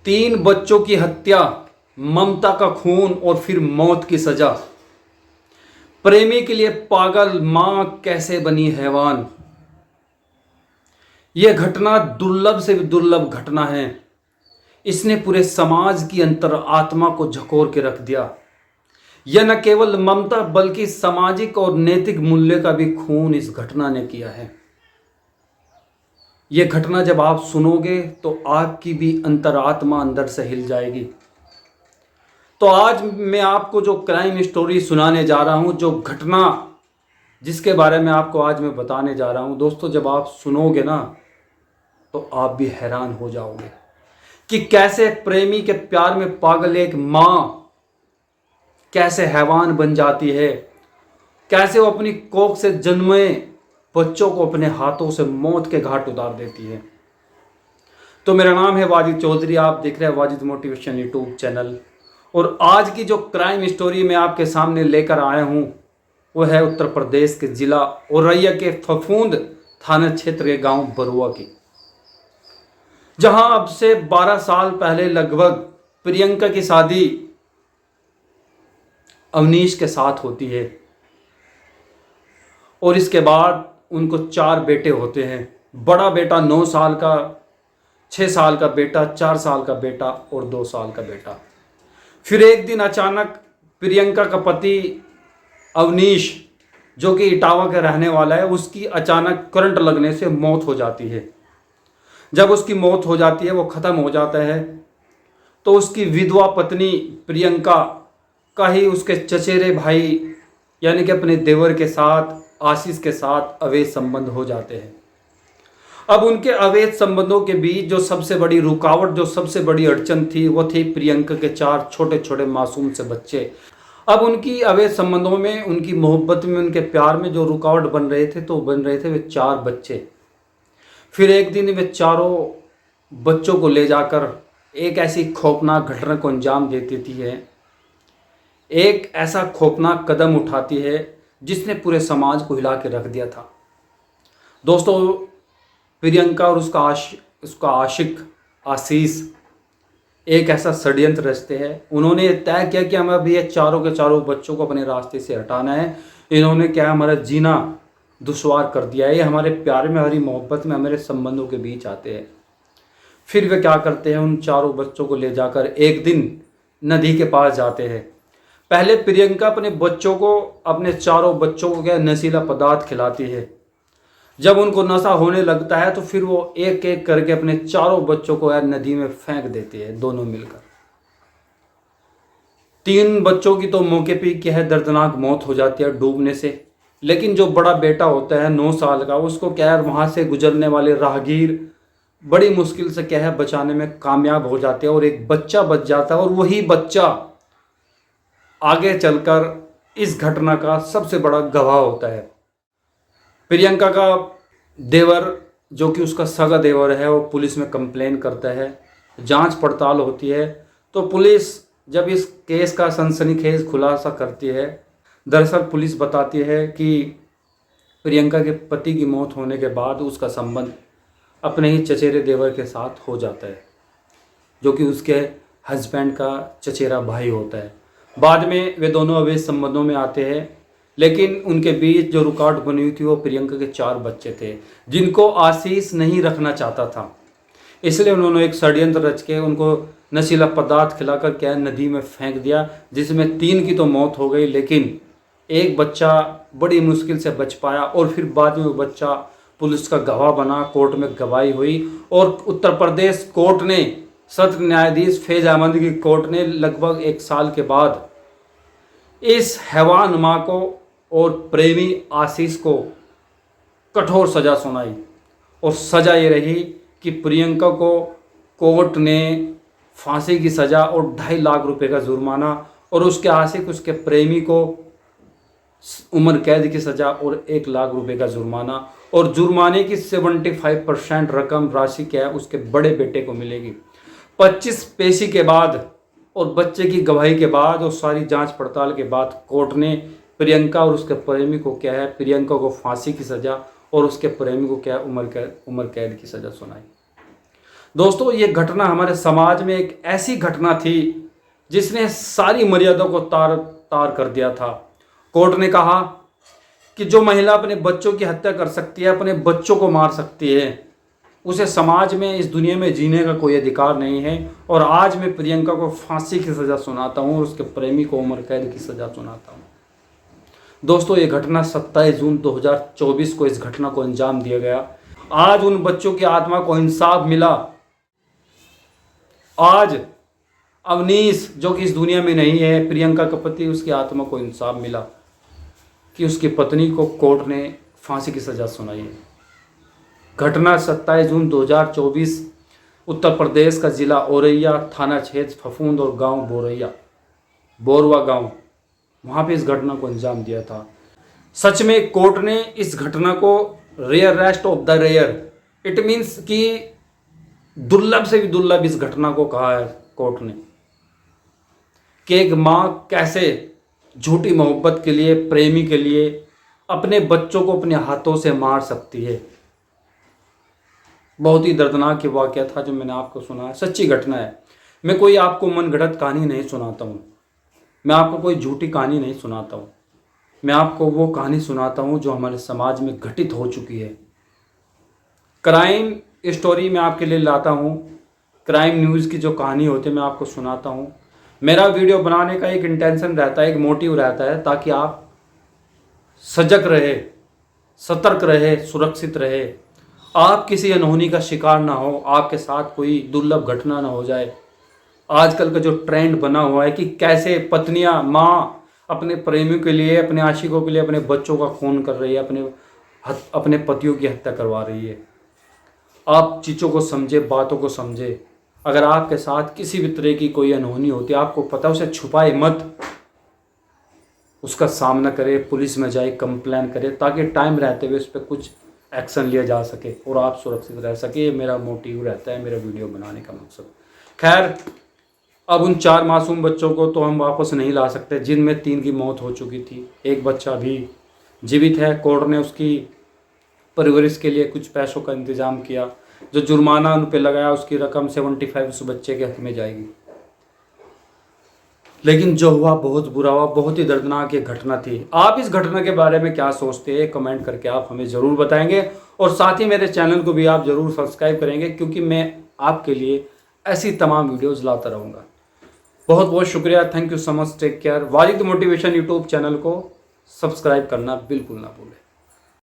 3 बच्चों की हत्या, ममता का खून और फिर मौत की सजा। प्रेमी के लिए पागल मां कैसे बनी हैवान। यह घटना दुर्लभ से भी दुर्लभ घटना है। इसने पूरे समाज की अंतर आत्मा को झकोर के रख दिया। यह न केवल ममता बल्कि सामाजिक और नैतिक मूल्य का भी खून इस घटना ने किया है। यह घटना जब आप सुनोगे तो आपकी भी अंतरात्मा अंदर से हिल जाएगी। तो आज मैं आपको जो क्राइम स्टोरी सुनाने जा रहा हूं, जो घटना जिसके बारे में आपको आज मैं बताने जा रहा हूं, दोस्तों जब आप सुनोगे ना तो आप भी हैरान हो जाओगे कि कैसे प्रेमी के प्यार में पागल एक मां कैसे हैवान बन जाती है, कैसे वो अपनी कोख से जन्मे बच्चों को अपने हाथों से मौत के घाट उतार देती है। तो मेरा नाम है वाजिद चौधरी, आप देख रहे हैं वाजिद मोटिवेशन यूट्यूब चैनल। और आज की जो क्राइम स्टोरी मैं आपके सामने लेकर आया हूं वो है उत्तर प्रदेश के जिला औरैया के फफूंद थाना क्षेत्र के गांव बरुआ की, जहां अब से 12 साल पहले लगभग प्रियंका की शादी अवनीश के साथ होती है और इसके बाद उनको 4 बेटे होते हैं। बड़ा बेटा 9 साल का, 6 साल का बेटा, 4 साल का बेटा और 2 साल का बेटा। फिर एक दिन अचानक प्रियंका का पति अवनीश, जो कि इटावा का रहने वाला है, उसकी अचानक करंट लगने से मौत हो जाती है। जब उसकी मौत हो जाती है, वो ख़त्म हो जाता है, तो उसकी विधवा पत्नी प्रियंका का ही उसके चचेरे भाई यानी कि अपने देवर के साथ, आशीष के साथ अवैध संबंध हो जाते हैं। अब उनके अवैध संबंधों के बीच जो सबसे बड़ी रुकावट, जो सबसे बड़ी अड़चन थी, वो थी प्रियंका के 4 छोटे छोटे मासूम से बच्चे। अब उनकी अवैध संबंधों में, उनकी मोहब्बत में, उनके प्यार में जो रुकावट बन रहे थे, तो बन रहे थे वे 4 बच्चे। फिर एक दिन वे चारों बच्चों को ले जाकर एक ऐसी खौफनाक घटना को अंजाम दे देती है, एक ऐसा खौफनाक कदम उठाती है जिसने पूरे समाज को हिला के रख दिया था। दोस्तों, प्रियंका और उसका आशिक आशीष एक ऐसा षड्यंत्र रचते हैं। उन्होंने तय किया कि हमें अभी ये चारों के चारों बच्चों को अपने रास्ते से हटाना है। इन्होंने क्या हमारा जीना दुश्वार कर दिया है, ये हमारे प्यार में, हमारी मोहब्बत में, हमारे संबंधों के बीच आते हैं। फिर वे क्या करते हैं, उन चारों बच्चों को ले जाकर एक दिन नदी के पास जाते हैं। पहले प्रियंका अपने बच्चों को, अपने चारों बच्चों को क्या नशीला पदार्थ खिलाती है। जब उनको नशा होने लगता है तो फिर वो एक एक करके अपने चारों बच्चों को यार नदी में फेंक देते हैं, दोनों मिलकर। 3 बच्चों की तो मौके पे क्या है दर्दनाक मौत हो जाती है डूबने से। लेकिन जो बड़ा बेटा होता है 9 साल का, उसको क्या है वहां से गुजरने वाले राहगीर बड़ी मुश्किल से क्या है बचाने में कामयाब हो जाते हैं और एक बच्चा बच जाता है। और वही बच्चा आगे चलकर इस घटना का सबसे बड़ा गवाह होता है। प्रियंका का देवर, जो कि उसका सगा देवर है, वो पुलिस में कंप्लेन करता है। जांच पड़ताल होती है तो पुलिस जब इस केस का सनसनीखेज खुलासा करती है, दरअसल पुलिस बताती है कि प्रियंका के पति की मौत होने के बाद उसका संबंध अपने ही चचेरे देवर के साथ हो जाता है, जो कि उसके हस्बैंड का चचेरा भाई होता है। बाद में वे दोनों अवैध संबंधों में आते हैं, लेकिन उनके बीच जो रुकावट बनी हुई थी वो प्रियंका के 4 बच्चे थे, जिनको आशीष नहीं रखना चाहता था। इसलिए उन्होंने एक षड्यंत्र रच के उनको नशीला पदार्थ खिलाकर क्या नदी में फेंक दिया, जिसमें 3 की तो मौत हो गई, लेकिन एक बच्चा बड़ी मुश्किल से बच पाया। और फिर बाद में वो बच्चा पुलिस का गवाह बना, कोर्ट में गवाही हुई और उत्तर प्रदेश कोर्ट ने, सत्र न्यायाधीश फैज अहमद की कोर्ट ने लगभग 1 साल के बाद इस हैवान माँ को और प्रेमी आशीष को कठोर सजा सुनाई। और सजा ये रही कि प्रियंका को कोर्ट ने फांसी की सजा और 2.5 लाख रुपए का जुर्माना, और उसके आशिक, उसके प्रेमी को उम्र कैद की सजा और 1 लाख रुपए का जुर्माना। और जुर्माने की 75% रकम राशि क्या है उसके बड़े बेटे को मिलेगी। 25 पेशी के बाद और बच्चे की गवाही के बाद और सारी जांच पड़ताल के बाद कोर्ट ने प्रियंका और उसके प्रेमी को क्या है, प्रियंका को फांसी की सजा और उसके प्रेमी को क्या है उम्र कैद की सजा सुनाई। दोस्तों, ये घटना हमारे समाज में एक ऐसी घटना थी जिसने सारी मर्यादा को तार तार कर दिया था। कोर्ट ने कहा कि जो महिला अपने बच्चों की हत्या कर सकती है, अपने बच्चों को मार सकती है, उसे समाज में, इस दुनिया में जीने का कोई अधिकार नहीं है। और आज मैं प्रियंका को फांसी की सज़ा सुनाता हूँ और उसके प्रेमी को उम्र कैद की सज़ा सुनाता हूँ। दोस्तों, ये घटना 27 जून 2024 को इस घटना को अंजाम दिया गया। आज उन बच्चों की आत्मा को इंसाफ मिला। आज अवनीश, जो कि इस दुनिया में नहीं है, प्रियंका का पति, उसकी आत्मा को इंसाफ मिला कि उसकी पत्नी को कोर्ट ने फांसी की सज़ा सुनाई है। घटना 27 जून 2024 उत्तर प्रदेश का जिला औरैया, थाना क्षेत्र फफूंद और गांव बोरवा गांव, वहाँ पे इस घटना को अंजाम दिया था। सच में कोर्ट ने इस घटना को rarest of the rare, it means कि दुर्लभ से भी दुर्लभ इस घटना को कहा है कोर्ट ने कि एक माँ कैसे झूठी मोहब्बत के लिए, प्रेमी के लिए अपने बच्चों को अपने हाथों से मार सकती है। बहुत ही दर्दनाक वाक़या था जो मैंने आपको सुनाया, सच्ची घटना है। मैं कोई आपको मनगढ़ंत कहानी नहीं सुनाता हूँ, मैं आपको कोई झूठी कहानी नहीं सुनाता हूँ, मैं आपको वो कहानी सुनाता हूँ जो हमारे समाज में घटित हो चुकी है। क्राइम स्टोरी मैं आपके लिए लाता हूँ, क्राइम न्यूज़ की जो कहानी होती है मैं आपको सुनाता हूँ। मेरा वीडियो बनाने का एक इंटेंशन रहता है, एक मोटिव रहता है, ताकि आप सजग रहे, सतर्क रहे, सुरक्षित रहे, आप किसी अनहोनी का शिकार ना हो, आपके साथ कोई दुर्लभ घटना ना हो जाए। आजकल का जो ट्रेंड बना हुआ है कि कैसे पत्नियां, माँ अपने प्रेमियों के लिए, अपने आशिकों के लिए अपने बच्चों का खून कर रही है, अपने पतियों की हत्या करवा रही है। आप चीज़ों को समझे, बातों को समझे। अगर आपके साथ किसी भी तरह की कोई अनहोनी होती है, आपको पता, उसे छुपाए मत, उसका सामना करे, पुलिस में जाए, कंप्लेन करे, ताकि टाइम रहते हुए उस पर कुछ एक्शन लिया जा सके और आप सुरक्षित रह सके। ये मेरा मोटिव रहता है, मेरा वीडियो बनाने का मकसद। खैर, अब उन 4 मासूम बच्चों को तो हम वापस नहीं ला सकते, जिनमें 3 की मौत हो चुकी थी, एक बच्चा भी जीवित है। कोर्ट ने उसकी परवरिश के लिए कुछ पैसों का इंतजाम किया। जो जुर्माना उन पर लगाया, उसकी रकम 75 उस बच्चे के हक में जाएगी। लेकिन जो हुआ बहुत बुरा हुआ, बहुत ही दर्दनाक ये घटना थी। आप इस घटना के बारे में क्या सोचते हैं, कमेंट करके आप हमें ज़रूर बताएंगे। और साथ ही मेरे चैनल को भी आप ज़रूर सब्सक्राइब करेंगे, क्योंकि मैं आपके लिए ऐसी तमाम वीडियोज़ लाता रहूँगा। बहुत बहुत शुक्रिया, thank you so much, take care. Wajid motivation YouTube channel को सब्सक्राइब करना बिल्कुल ना भूलें।